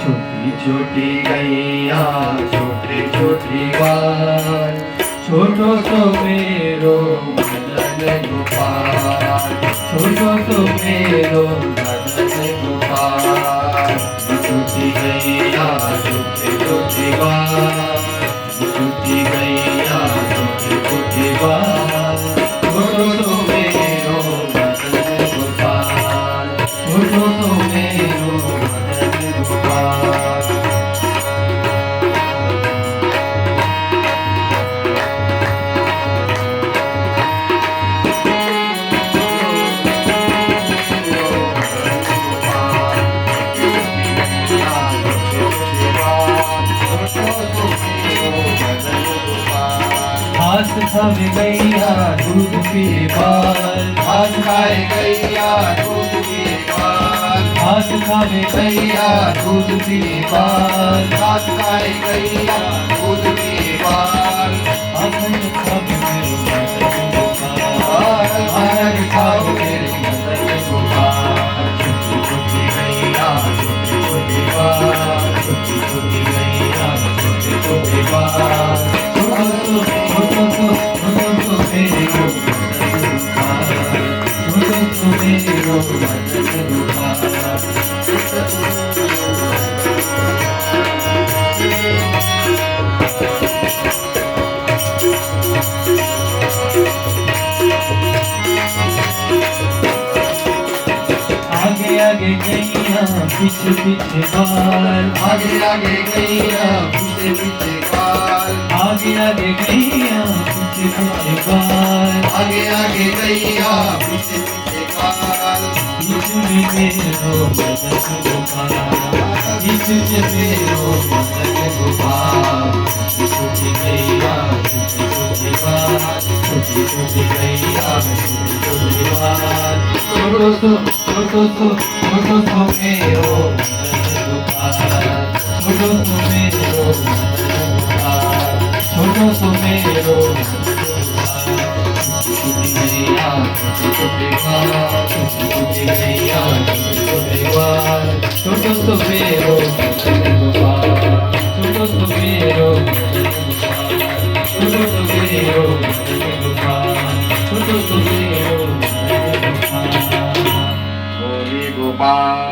छोटी छोटी गैया छोटे छोटी बाल छोटो तो मेरो मदन गोपाल छोटो तो मेरो मदन गोपाल छोटी गैया छोटे छोटे बाल छोटी गैया छोटे छोटे बाल छोटो तो मेरो मदन गोपाल छोटो तो मेरो मदन गोपाल घास खावे गैया दूध पिए बाल घास खाए गैया दूध पिए बाल घास खावे गैया दूध पिए बाल घास खाए गैया दूध पिए बाल अखंड खावे मेरो मदन गोपाल अखंड खावे मेरो मदन गोपाल छोटी छोटी गैया छोटे छोटे बाल छोटी छोटी गैया छोटे छोटे बाल छोटो तो मेरो मदन गोपाल छोटो तो मेरो मदन गोपाल आगे आगे गैया पीछे पीछे बाल आगे आगे गैया पीछे पीछे बाल आगे आगे गैया पीछे पीछे बाल आगे आगे गैया पीछे पीछे बाल बीच में मेरो मदन गोपाल बीच में मेरो मदन गोपाल छोटी छोटी गैया छोटे छोटे बाल छोटी छोटी गैया छोटे छोटे बाल छोटो तो मेरो मदन गोपाल छोटो तो मेरो मदन गोपाल छोटो तो मेरो मदन गोपाल छोटी गैया छोटे छोटे बाल छोटी छोटी गैया छोटे छोटे बाल छोटो तो मेरो मदन गोपाल छोटो तो मेरो मदन गोपाल छोटो तो मेरो मदन गोपाल छोटो तो मेरो मदन गोपाल गोरी गोपाल